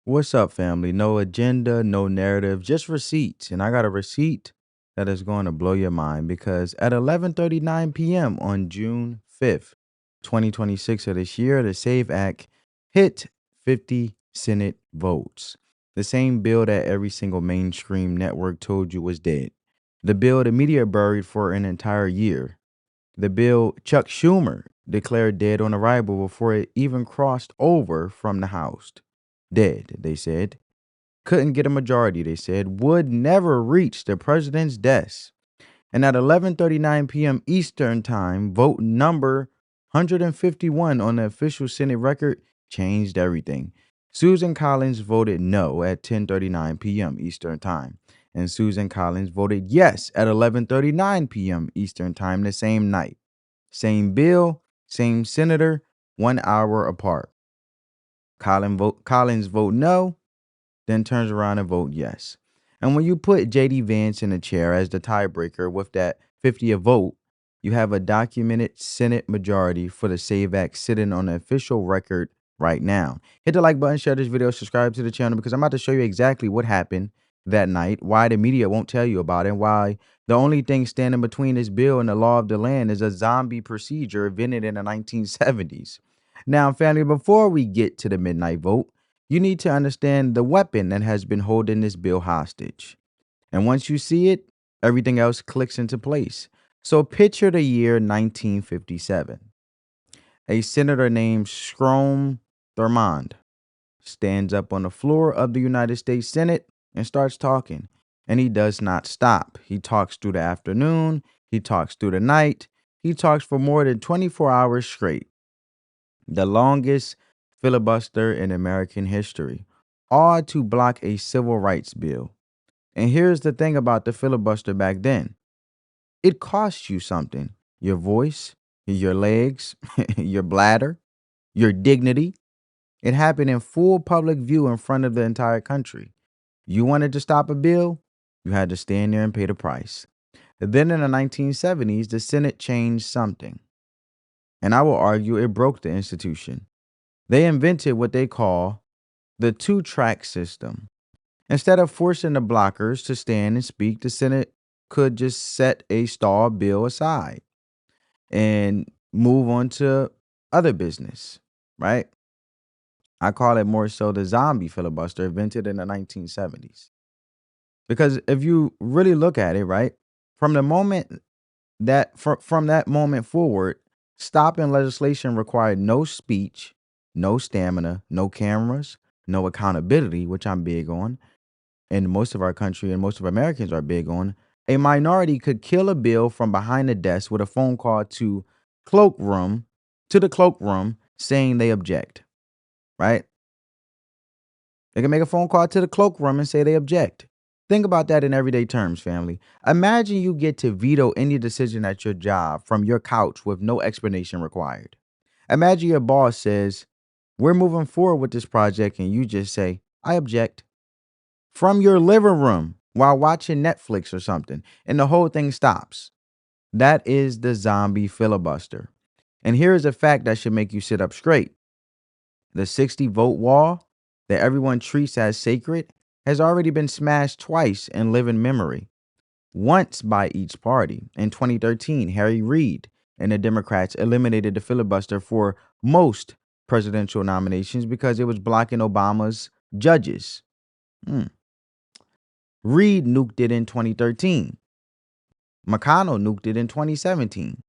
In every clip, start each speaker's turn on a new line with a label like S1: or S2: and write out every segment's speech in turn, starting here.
S1: What's up, family? No agenda, no narrative, just receipts. And I got a receipt that is going to blow your mind because at 11:39 p.m. on June 5th, 2026 of this year, the SAVE Act hit 50 Senate votes. The same bill that every single mainstream network told you was dead. The bill the media buried for an entire year. The bill Chuck Schumer declared dead on arrival before it even crossed over from the House. Dead, they said. Couldn't get a majority, they said. Would never reach the president's desk. And at 11:39 p.m. Eastern Time, vote number 151 on the official Senate record changed everything. Susan Collins voted no at 10:39 p.m. Eastern Time, and Susan Collins voted yes at 11:39 p.m. Eastern Time the same night. Same bill, same senator, 1 hour apart. Collins vote no, then turns around and vote yes. And when you put J.D. Vance in a chair as the tiebreaker with that 50th vote, you have a documented Senate majority for the SAVE Act sitting on the official record right now. Hit the like button, share this video, subscribe to the channel because I'm about to show you exactly what happened that night, why the media won't tell you about it, and why the only thing standing between this bill and the law of the land is a zombie procedure invented in the 1970s. Now, family, before we get to the midnight vote, you need to understand the weapon that has been holding this bill hostage. And once you see it, everything else clicks into place. So picture the year 1957. A senator named Strom Thurmond stands up on the floor of the United States Senate and starts talking. And he does not stop. He talks through the afternoon. He talks through the night. He talks for more than 24 hours straight. The longest filibuster in American history, all to block a civil rights bill. And here's the thing about the filibuster back then. It costs you something. Your voice, your legs, your bladder, your dignity. It happened in full public view in front of the entire country. You wanted to stop a bill, you had to stand there and pay the price. Then in the 1970s, the Senate changed something. And I will argue it broke the institution. They invented what they call the two-track system. Instead of forcing the blockers to stand and speak, the Senate could just set a stall bill aside and move on to other business, right? I call it more so the zombie filibuster invented in the 1970s. Because if you really look at it, right, from the moment from that moment forward, stopping legislation required no speech, no stamina, no cameras, no accountability, which I'm big on, and most of our country and most of Americans are big on. A minority could kill a bill from behind the desk with a phone call to the cloakroom saying they object, right? They can make a phone call to the cloakroom and say they object. Think about that in everyday terms, family. Imagine you get to veto any decision at your job from your couch with no explanation required. Imagine your boss says, "We're moving forward with this project," and you just say, "I object," from your living room while watching Netflix or something, and the whole thing stops. That is the zombie filibuster. And here is a fact that should make you sit up straight. The 60 vote wall that everyone treats as sacred has already been smashed twice in living memory. Once by each party. In 2013, Harry Reid and the Democrats eliminated the filibuster for most presidential nominations because it was blocking Obama's judges. Reid nuked it in 2013. McConnell nuked it in 2017.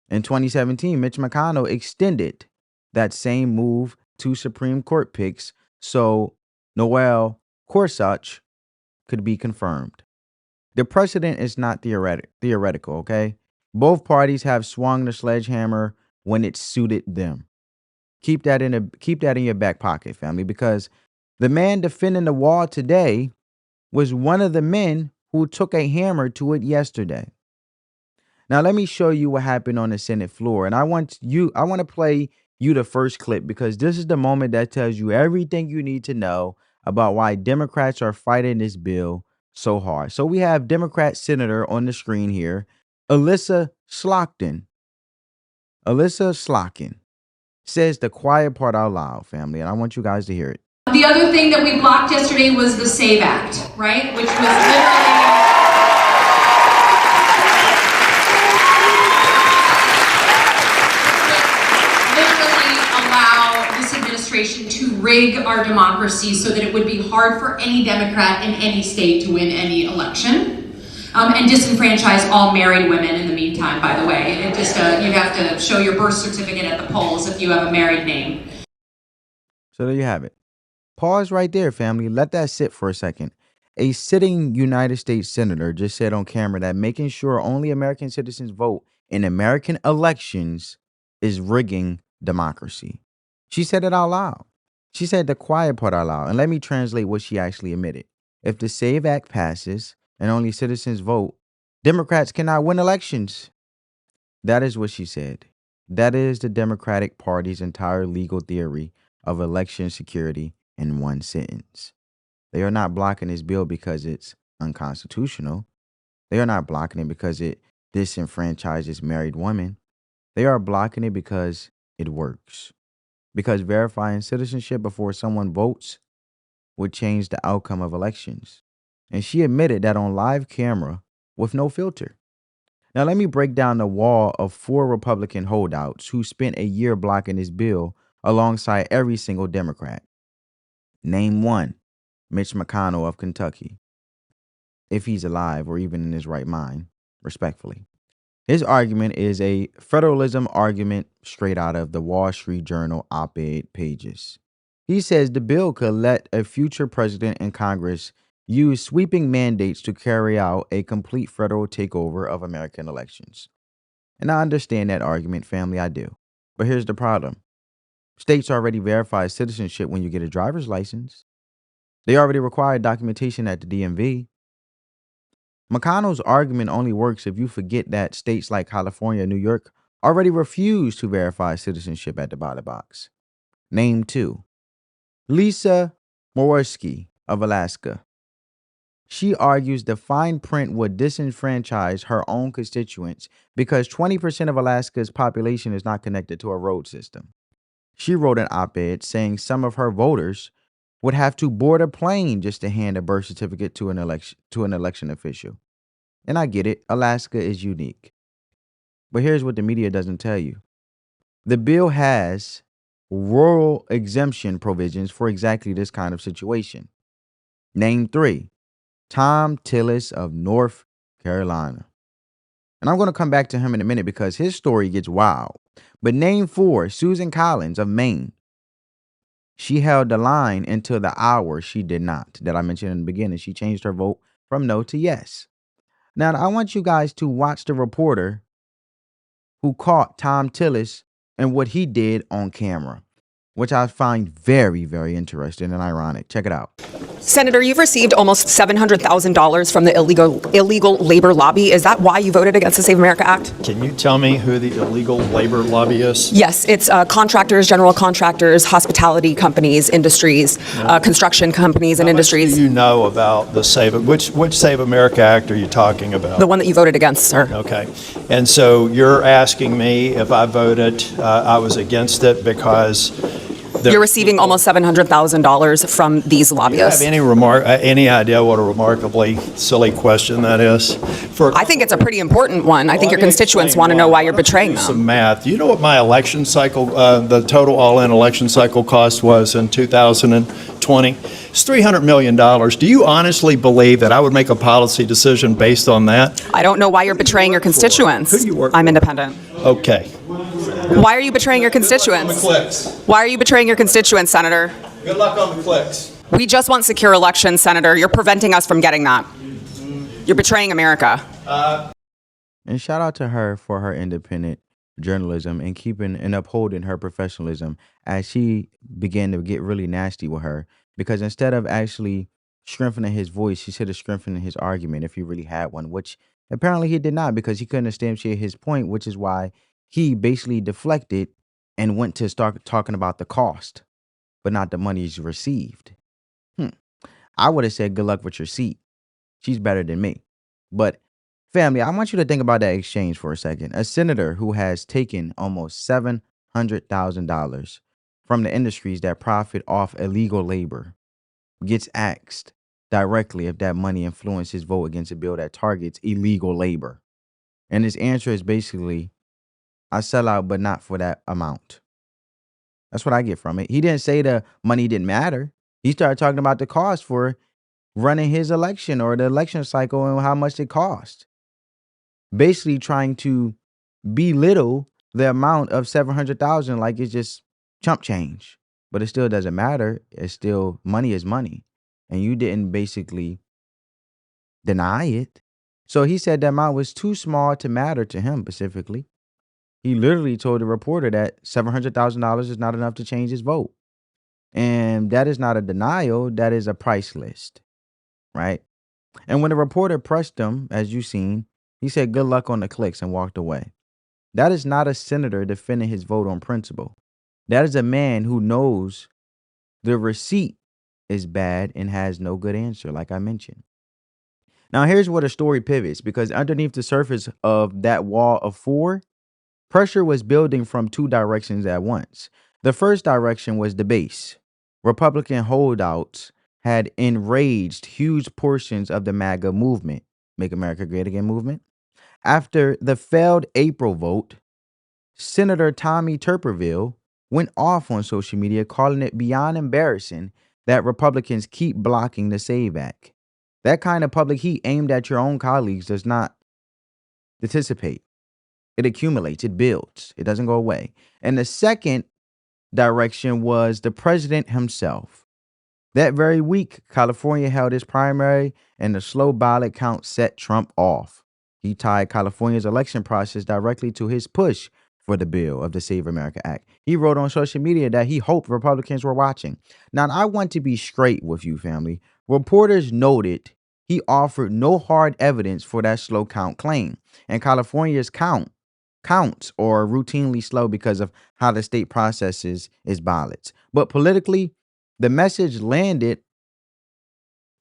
S1: In 2017, Mitch McConnell extended that same move to Supreme Court picks so Noel Gorsuch could be confirmed. The precedent is not theoretical, okay? Both parties have swung the sledgehammer when it suited them. Keep that in your back pocket, family, because the man defending the wall today was one of the men who took a hammer to it yesterday. Now, let me show you what happened on the Senate floor. And I want to play you the first clip because this is the moment that tells you everything you need to know about why Democrats are fighting this bill so hard. So we have Democrat Senator on the screen here, Alyssa Slotkin. Alyssa Slotkin says the quiet part out loud, family, and I want you guys to hear it.
S2: The other thing that we blocked yesterday was the SAVE Act, right? Which was literally allow this administration to rig our democracy so that it would be hard for any Democrat in any state to win any election. And disenfranchise all married women in the meantime, by the way. It just, you have to show your birth certificate at the polls if you have a married name.
S1: So there you have it. Pause right there, family. Let that sit for a second. A sitting United States senator just said on camera that making sure only American citizens vote in American elections is rigging democracy. She said it out loud. She said the quiet part out loud. And let me translate what she actually admitted. If the SAVE Act passes and only citizens vote, Democrats cannot win elections. That is what she said. That is the Democratic Party's entire legal theory of election security in one sentence. They are not blocking this bill because it's unconstitutional. They are not blocking it because it disenfranchises married women. They are blocking it because it works. Because verifying citizenship before someone votes would change the outcome of elections. And she admitted that on live camera with no filter. Now, let me break down the wall of 4 Republican holdouts who spent a year blocking this bill alongside every single Democrat. Name 1, Mitch McConnell of Kentucky, if he's alive or even in his right mind, respectfully. His argument is a federalism argument straight out of the Wall Street Journal op-ed pages. He says the bill could let a future president and Congress use sweeping mandates to carry out a complete federal takeover of American elections. And I understand that argument, family, I do. But here's the problem. States already verify citizenship when you get a driver's license. They already require documentation at the DMV. McConnell's argument only works if you forget that states like California and New York already refuse to verify citizenship at the ballot box. Name 2, Lisa Murkowski of Alaska. She argues the fine print would disenfranchise her own constituents because 20% of Alaska's population is not connected to a road system. She wrote an op-ed saying some of her voters would have to board a plane just to hand a birth certificate to an election official. And I get it, Alaska is unique. But here's what the media doesn't tell you. The bill has rural exemption provisions for exactly this kind of situation. Name 3, Tom Tillis of North Carolina. And I'm going to come back to him in a minute because his story gets wild. But name 4, Susan Collins of Maine. She held the line until the hour she did not, that I mentioned in the beginning. She changed her vote from no to yes. Now, I want you guys to watch the reporter who caught Tom Tillis and what he did on camera, which I find very, very interesting and ironic. Check it out.
S3: Senator, you've received almost $700,000 from the illegal labor lobby. Is that why you voted against the Save America Act?
S4: Can you tell me who the illegal labor lobby is?
S3: Yes, it's contractors, general contractors, hospitality companies, industries, construction companies and industries.
S4: What do you know about the which Save America Act are you talking about?
S3: The one that you voted against, sir.
S4: Okay. And so you're asking me if I voted, I was against it because
S3: you're receiving almost $700,000 from these lobbyists.
S4: Do you have any idea what a remarkably silly question that is?
S3: I think it's a pretty important one. I think your constituents want to know why you're betraying them.
S4: Some math. Do you know what my election cycle, the total all-in election cycle cost was in 2020? It's $300 million. Do you honestly believe that I would make a policy decision based on that?
S3: I don't know why you're betraying your constituents.
S4: Who do you work
S3: I'm independent.
S4: Okay.
S3: Why are you betraying your constituents? Why are you betraying your constituents, Senator?
S4: Good luck on the clicks.
S3: We just want secure elections, Senator. You're preventing us from getting that. You're betraying America.
S1: And shout out to her for her independent journalism and keeping and upholding her professionalism as she began to get really nasty with her. Because instead of actually strengthening his voice, she should have strengthened his argument if he really had one, which apparently he did not because he couldn't substantiate his point, which is why he basically deflected and went to start talking about the cost, but not the money he's received. I would have said good luck with your seat. She's better than me. But family, I want you to think about that exchange for a second. A senator who has taken almost $700,000 from the industries that profit off illegal labor gets asked directly if that money influenced his vote against a bill that targets illegal labor. And his answer is basically, I sell out, but not for that amount. That's what I get from it. He didn't say the money didn't matter. He started talking about the cost for running his election or the election cycle and how much it cost. Basically trying to belittle the amount of 700,000 like it's just chump change. But it still doesn't matter. It's still money is money. And you didn't basically deny it. So he said the amount was too small to matter to him specifically. He literally told the reporter that $700,000 is not enough to change his vote. And that is not a denial. That is a price list, right? And when the reporter pressed him, as you've seen, he said, good luck on the clicks and walked away. That is not a senator defending his vote on principle. That is a man who knows the receipt is bad and has no good answer, like I mentioned. Now, here's where the story pivots, because underneath the surface of that wall of four, pressure was building from two directions at once. The first direction was the base. Republican holdouts had enraged huge portions of the MAGA movement, Make America Great Again movement. After the failed April vote, Senator Tommy Tuberville went off on social media, calling it beyond embarrassing that Republicans keep blocking the SAVE Act. That kind of public heat aimed at your own colleagues does not dissipate. It accumulates, it builds, it doesn't go away. And the second direction was the president himself. That very week, California held its primary and the slow ballot count set Trump off. He tied California's election process directly to his push for the bill of the Save America Act. He wrote on social media that he hoped Republicans were watching. Now, I want to be straight with you, family. Reporters noted he offered no hard evidence for that slow count claim. And California's counts are routinely slow because of how the state processes its ballots. But politically, the message landed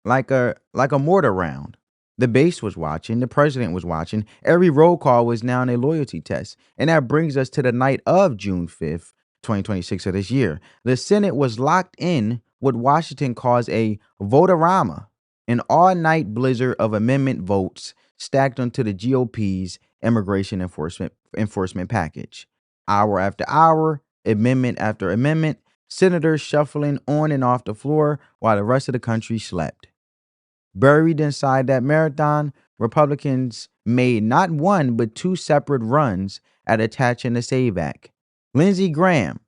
S1: like a mortar round. The base was watching. The president was watching. Every roll call was now a loyalty test. And that brings us to the night of June 5th, 2026 of this year. The Senate was locked in what Washington calls a vote-a-rama, an all-night blizzard of amendment votes stacked onto the GOP's immigration enforcement package. Hour after hour, amendment after amendment, senators shuffling on and off the floor while the rest of the country slept. Buried inside that marathon, Republicans made not one but two separate runs at attaching the SAVE Act. Lindsey Graham,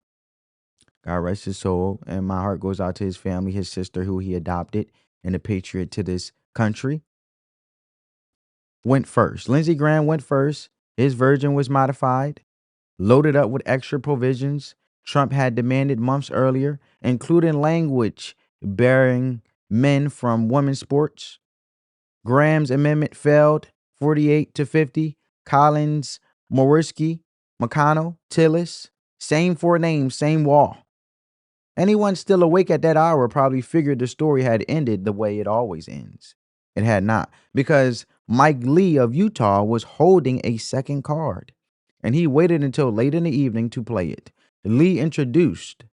S1: God rest his soul, and my heart goes out to his family, his sister who he adopted, and a patriot to this country, went first. Lindsey Graham went first. His version was modified, loaded up with extra provisions Trump had demanded months earlier, including language barring men from women's sports. Graham's amendment failed 48-50. Collins, Morisky, McConnell, Tillis, same four names, same wall. Anyone still awake at that hour probably figured the story had ended the way it always ends. It had not, because Mike Lee of Utah was holding a second card, and he waited until late in the evening to play it. Lee introduced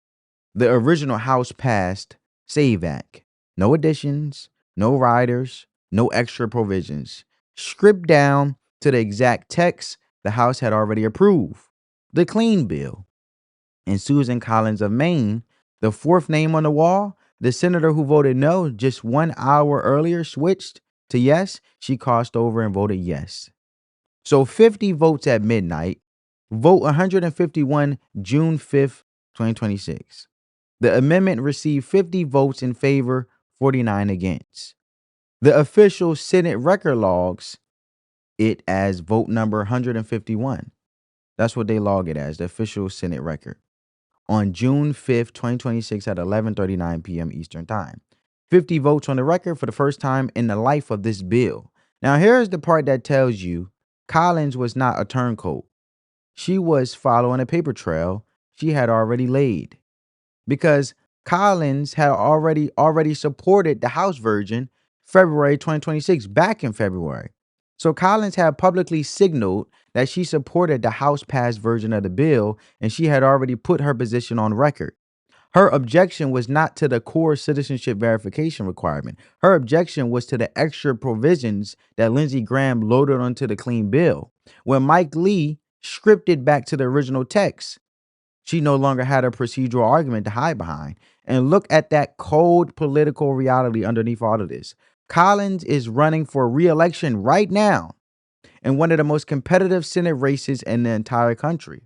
S1: the original House-passed SAVE Act. No additions, no riders, no extra provisions. Stripped down to the exact text the House had already approved. The clean bill. And Susan Collins of Maine, the fourth name on the wall, the senator who voted no just 1 hour earlier, switched to yes. She crossed over and voted yes. So 50 votes at midnight, vote 151 June 5th, 2026. The amendment received 50 votes in favor, 49 against. The official Senate record logs it as vote number 151. That's what they log it as, the official Senate record. On June 5th, 2026 at 11:39 p.m. Eastern Time. 50 votes on the record for the first time in the life of this bill. Now, here's the part that tells you Collins was not a turncoat. She was following a paper trail she had already laid, because Collins had already supported the House version February 2026, back in February. So Collins had publicly signaled that she supported the House-passed version of the bill, and she had already put her position on record. Her objection was not to the core citizenship verification requirement. Her objection was to the extra provisions that Lindsey Graham loaded onto the clean bill. When Mike Lee stripped it back to the original text, she no longer had a procedural argument to hide behind. And look at that cold political reality underneath all of this. Collins is running for re-election right now in one of the most competitive Senate races in the entire country.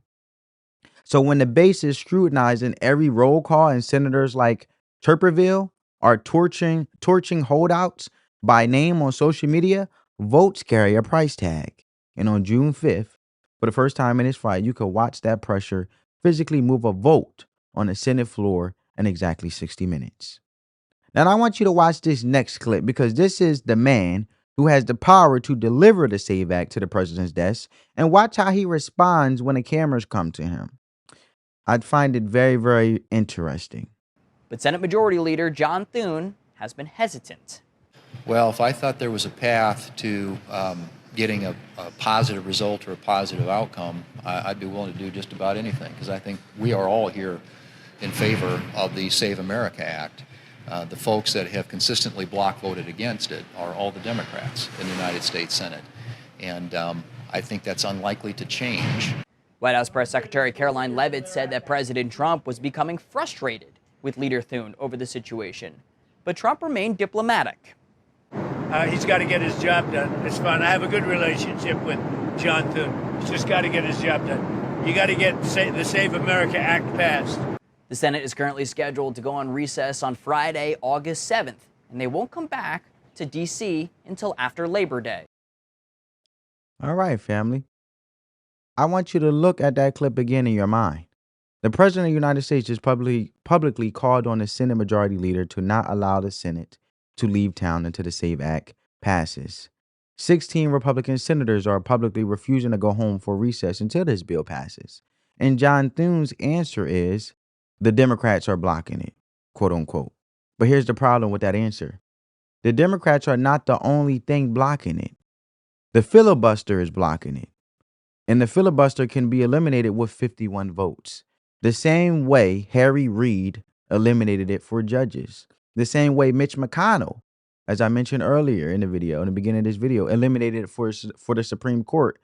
S1: So when the base is scrutinizing every roll call and senators like Turperville are torching holdouts by name on social media, votes carry a price tag. And on June 5th, for the first time in this fight, you could watch that pressure physically move a vote on the Senate floor in exactly 60 minutes. Now, I want you to watch this next clip because this is the man who has the power to deliver the SAVE Act to the president's desk, and watch how he responds when the cameras come to him. I'd find it very, very interesting.
S5: But Senate Majority Leader John Thune has been hesitant.
S6: Well, if I thought there was a path to getting a positive result or a positive outcome, I'd be willing to do just about anything, because I think we are all here in favor of the Save America Act. The folks that have consistently block voted against it are all the Democrats in the United States Senate. And I think that's unlikely to change.
S5: White House Press Secretary Caroline Leavitt said that President Trump was becoming frustrated with Leader Thune over the situation. But Trump remained diplomatic.
S7: He's got to get his job done. It's fine. I have a good relationship with John Thune. He's just got to get his job done. You got to get the Save America Act passed.
S5: The Senate is currently scheduled to go on recess on Friday, August 7th, and they won't come back to D.C. until after Labor Day.
S1: All right, family. I want you to look at that clip again in your mind. The President of the United States just publicly called on the Senate Majority Leader to not allow the Senate to leave town until the SAVE Act passes. 16 Republican senators are publicly refusing to go home for recess until this bill passes. And John Thune's answer is, the Democrats are blocking it, quote unquote. But here's the problem with that answer. The Democrats are not the only thing blocking it. The filibuster is blocking it. And the filibuster can be eliminated with 51 votes. The same way Harry Reid eliminated it for judges. The same way Mitch McConnell, as I mentioned earlier in the beginning of this video, eliminated it for the Supreme Court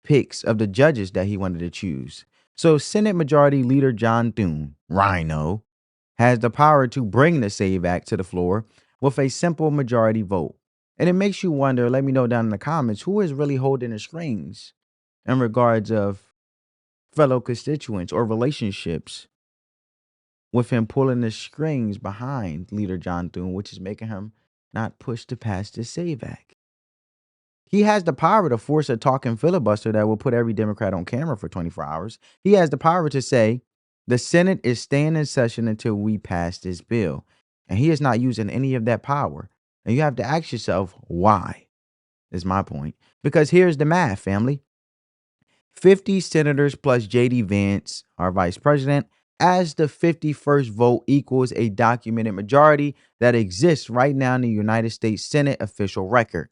S1: picks of the judges that he wanted to choose. So Senate Majority Leader John Thune, Rhino, has the power to bring the SAVE Act to the floor with a simple majority vote. And it makes you wonder, let me know down in the comments, who is really holding the strings in regards of fellow constituents or relationships with him pulling the strings behind Leader John Thune, which is making him not push to pass the SAVE Act. He has the power to force a talking filibuster that will put every Democrat on camera for 24 hours. He has the power to say, the Senate is staying in session until we pass this bill. And he is not using any of that power. And you have to ask yourself, why? Is my point. Because here's the math, family. 50 senators plus J.D. Vance, our vice president, as the 51st vote equals a documented majority that exists right now in the United States Senate official record.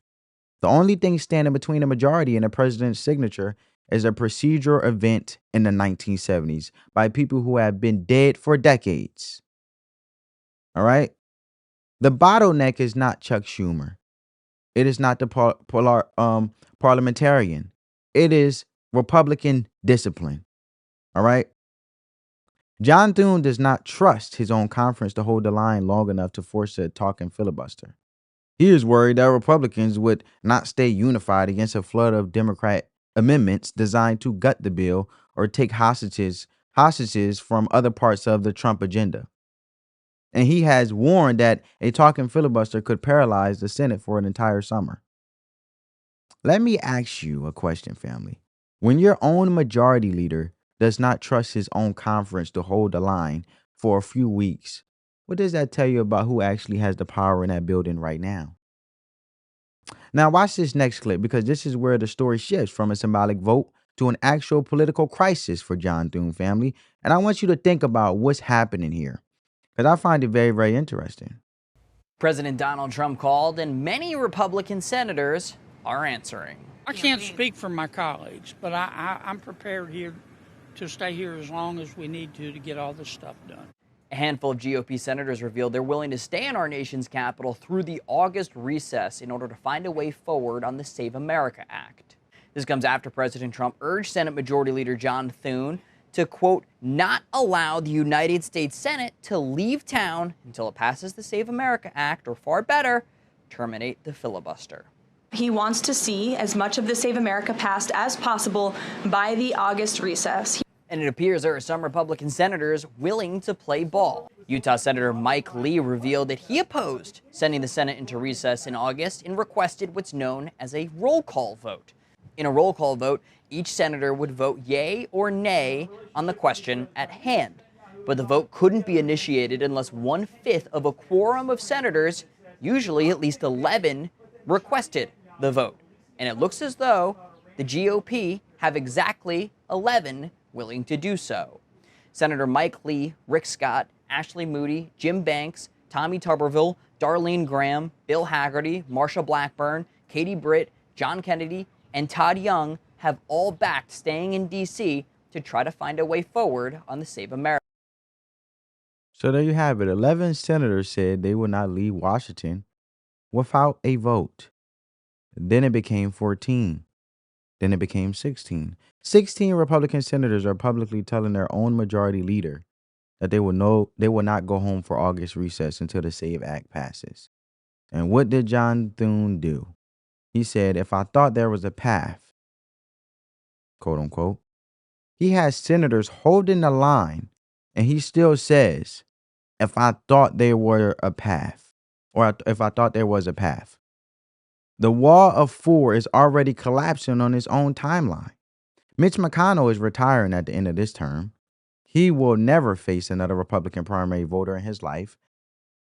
S1: The only thing standing between a majority and the president's signature is a procedural event in the 1970s by people who have been dead for decades. All right? The bottleneck is not Chuck Schumer. It is not the parliamentarian. It is Republican discipline. All right? John Thune does not trust his own conference to hold the line long enough to force a talking filibuster. He is worried that Republicans would not stay unified against a flood of Democrat amendments designed to gut the bill or take hostages from other parts of the Trump agenda. And he has warned that a talking filibuster could paralyze the Senate for an entire summer. Let me ask you a question, family. When your own majority leader does not trust his own conference to hold the line for a few weeks, what does that tell you about who actually has the power in that building right now? Now watch this next clip, because this is where the story shifts from a symbolic vote to an actual political crisis for John Thune, family. And I want you to think about what's happening here, because I find it very, very interesting.
S5: President Donald Trump called, and many Republican senators are answering.
S8: I can't speak for my colleagues, but I'm prepared here to stay here as long as we need to get all this stuff done.
S5: A handful of GOP senators revealed they're willing to stay in our nation's capital through the August recess in order to find a way forward on the Save America Act. This comes after President Trump urged Senate Majority Leader John Thune to, quote, not allow the United States Senate to leave town until it passes the Save America Act, or far better, terminate the filibuster.
S9: He wants to see as much of the Save America passed as possible by the August recess.
S5: And it appears there are some Republican senators willing to play ball. Utah Senator Mike Lee revealed that he opposed sending the Senate into recess in August and requested what's known as a roll call vote. In a roll call vote, each senator would vote yay or nay on the question at hand. But the vote couldn't be initiated unless 1/5 of a quorum of senators, usually at least 11, requested the vote. And it looks as though the GOP have exactly 11 willing to do so. Senator Mike Lee, Rick Scott, Ashley Moody, Jim Banks, Tommy Tuberville, Darlene Graham, Bill Hagerty, Marsha Blackburn, Katie Britt, John Kennedy, and Todd Young have all backed staying in D.C. to try to find a way forward on the Save America.
S1: So there you have it. 11 senators said they would not leave Washington without a vote. Then it became 14. Then it became 16. 16 Republican senators are publicly telling their own majority leader that they will not go home for August recess until the SAVE Act passes. And what did John Thune do? He said, if I thought there was a path, quote unquote, he has senators holding the line, and he still says, if I thought there were a path, or if I thought there was a path. The wall of 4 is already collapsing on its own timeline. Mitch McConnell is retiring at the end of this term. He will never face another Republican primary voter in his life.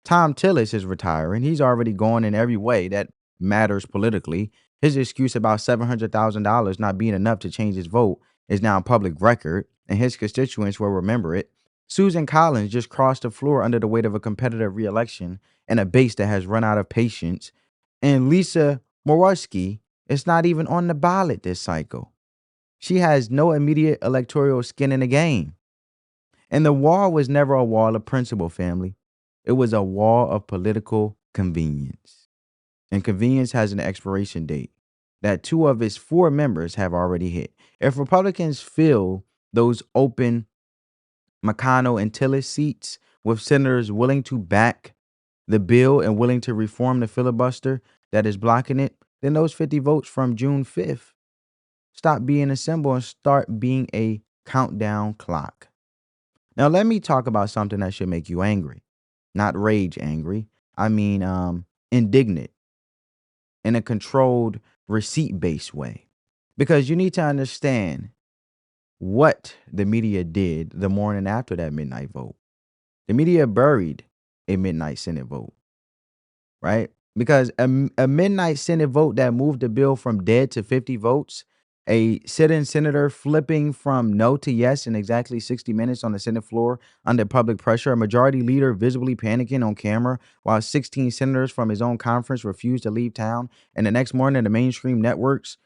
S1: Tom Tillis is retiring. He's already gone in every way that matters politically. His excuse about $700,000 not being enough to change his vote is now public record, and his constituents will remember it. Susan Collins just crossed the floor under the weight of a competitive reelection and a base that has run out of patience. And Lisa Murkowski is not even on the ballot this cycle. She has no immediate electoral skin in the game. And the wall was never a wall of principle, family. It was a wall of political convenience. And convenience has an expiration date that 2 of its 4 members have already hit. If Republicans fill those open McConnell and Tillis seats with senators willing to back the bill and willing to reform the filibuster that is blocking it, then those 50 votes from June 5th stop being a symbol and start being a countdown clock. Now, let me talk about something that should make you angry. Not rage angry. I mean, indignant in a controlled, receipt-based way. Because you need to understand what the media did the morning after that midnight vote. The media buried a midnight Senate vote, right? Because a midnight Senate vote that moved the bill from dead to 50 votes, a sitting senator flipping from no to yes in exactly 60 minutes on the Senate floor under public pressure, a majority leader visibly panicking on camera while 16 senators from his own conference refused to leave town. And the next morning, the mainstream networks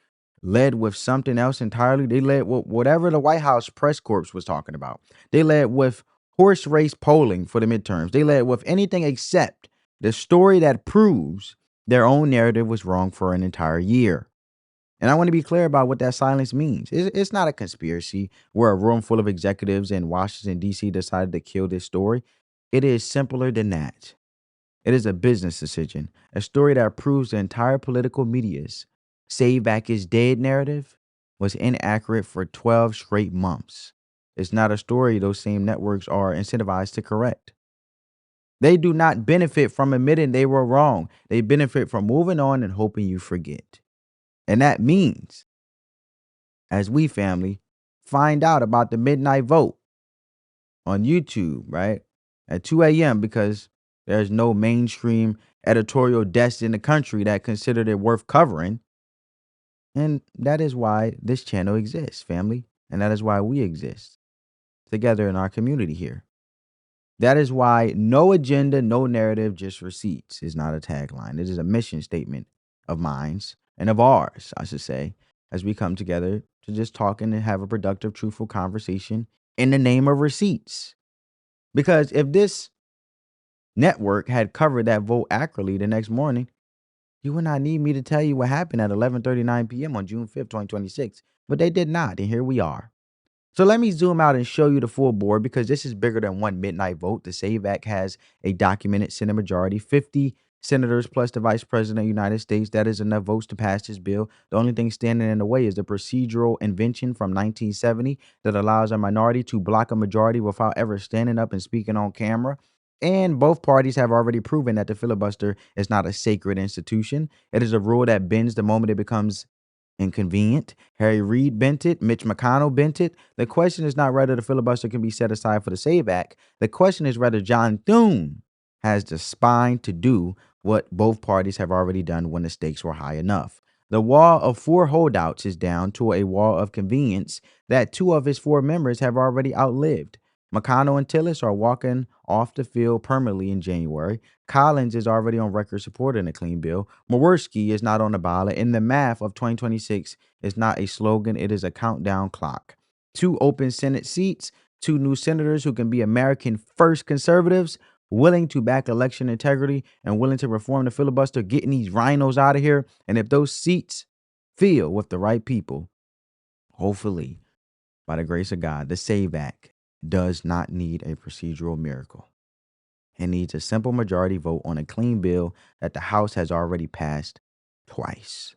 S1: led with something else entirely. They led with whatever the White House press corps was talking about. They led with horse race polling for the midterms. They led with anything except the story that proves their own narrative was wrong for an entire year. And I want to be clear about what that silence means. It's not a conspiracy where a room full of executives in Washington, D.C. decided to kill this story. It is simpler than that. It is a business decision, a story that proves the entire political media's Save Back is Dead narrative was inaccurate for 12 straight months. It's not a story those same networks are incentivized to correct. They do not benefit from admitting they were wrong. They benefit from moving on and hoping you forget. And that means, as we family find out about the midnight vote on YouTube, right, at 2 a.m. because there's no mainstream editorial desk in the country that considered it worth covering. And that is why this channel exists, family. And that is why we exist together in our community here. That is why no agenda, no narrative, just receipts is not a tagline. It is a mission statement of mine and of ours, I should say, as we come together to just talk and have a productive, truthful conversation in the name of receipts. Because if this network had covered that vote accurately the next morning, you would not need me to tell you what happened at 11:39 p.m. on June 5th, 2026. But they did not, and here we are. So let me zoom out and show you the full board because this is bigger than one midnight vote. The SAVE Act has a documented Senate majority, 50 senators plus the Vice President of the United States. That is enough votes to pass this bill. The only thing standing in the way is the procedural invention from 1970 that allows a minority to block a majority without ever standing up and speaking on camera. And both parties have already proven that the filibuster is not a sacred institution. It is a rule that bends the moment it becomes inconvenient. Harry Reid bent it. Mitch McConnell bent it. The question is not whether the filibuster can be set aside for the SAVE Act. The question is whether John Thune has the spine to do what both parties have already done when the stakes were high enough. The wall of 4 holdouts is down to a wall of convenience that 2 of his 4 members have already outlived. McConnell and Tillis are walking off the field permanently in January. Collins is already on record supporting a clean bill. Maworski is not on the ballot, and the math of 2026 is not a slogan, it is a countdown clock. 2 open Senate seats, 2 new senators who can be American first conservatives, willing to back election integrity and willing to reform the filibuster, getting these rhinos out of here. And if those seats fill with the right people, hopefully, by the grace of God, the SAVE Act does not need a procedural miracle. It needs a simple majority vote on a clean bill that the House has already passed twice.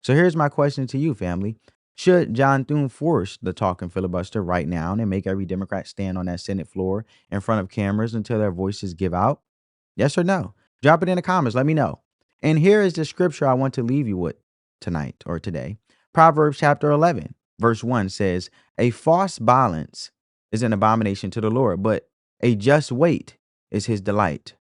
S1: So here's my question to you, family. Should John Thune force the talking filibuster right now and make every Democrat stand on that Senate floor in front of cameras until their voices give out? Yes or no? Drop it in the comments. Let me know. And here is the scripture I want to leave you with tonight or today. Proverbs chapter 11, verse 1 says, "A false balance is an abomination to the Lord, but a just weight is his delight."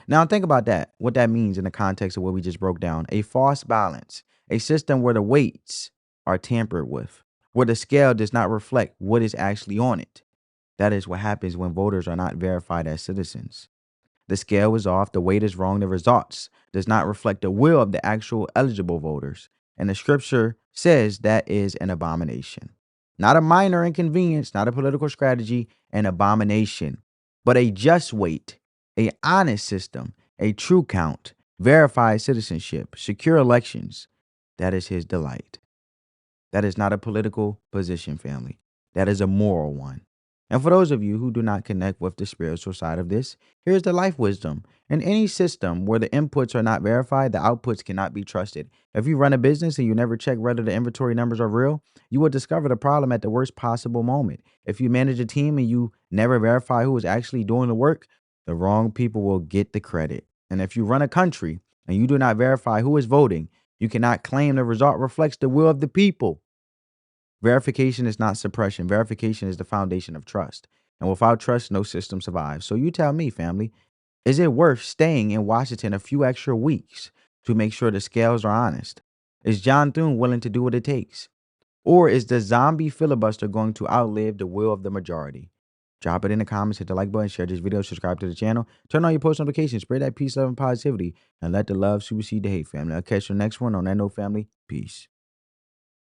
S1: Now think about that, what that means in the context of what we just broke down. A false balance, a system where the weights are tampered with, where the scale does not reflect what is actually on it. That is what happens when voters are not verified as citizens. The scale is off, the weight is wrong, the results does not reflect the will of the actual eligible voters. And the scripture says that is an abomination. Not a minor inconvenience, not a political strategy, an abomination, but a just weight, a honest system, a true count, verified citizenship, secure elections. That is his delight. That is not a political position, family. That is a moral one. And for those of you who do not connect with the spiritual side of this, here's the life wisdom. In any system where the inputs are not verified, the outputs cannot be trusted. If you run a business and you never check whether the inventory numbers are real, you will discover the problem at the worst possible moment. If you manage a team and you never verify who is actually doing the work, the wrong people will get the credit. And if you run a country and you do not verify who is voting, you cannot claim the result reflects the will of the people. Verification is not suppression. Verification is the foundation of trust. And without trust, no system survives. So you tell me, family, is it worth staying in Washington a few extra weeks to make sure the scales are honest? Is John Thune willing to do what it takes? Or is the zombie filibuster going to outlive the will of the majority? Drop it in the comments, hit the like button, share this video, subscribe to the channel, turn on your post notifications, spread that peace, love, and positivity, and let the love supersede the hate, family. I'll catch you next one on that note, family. Peace.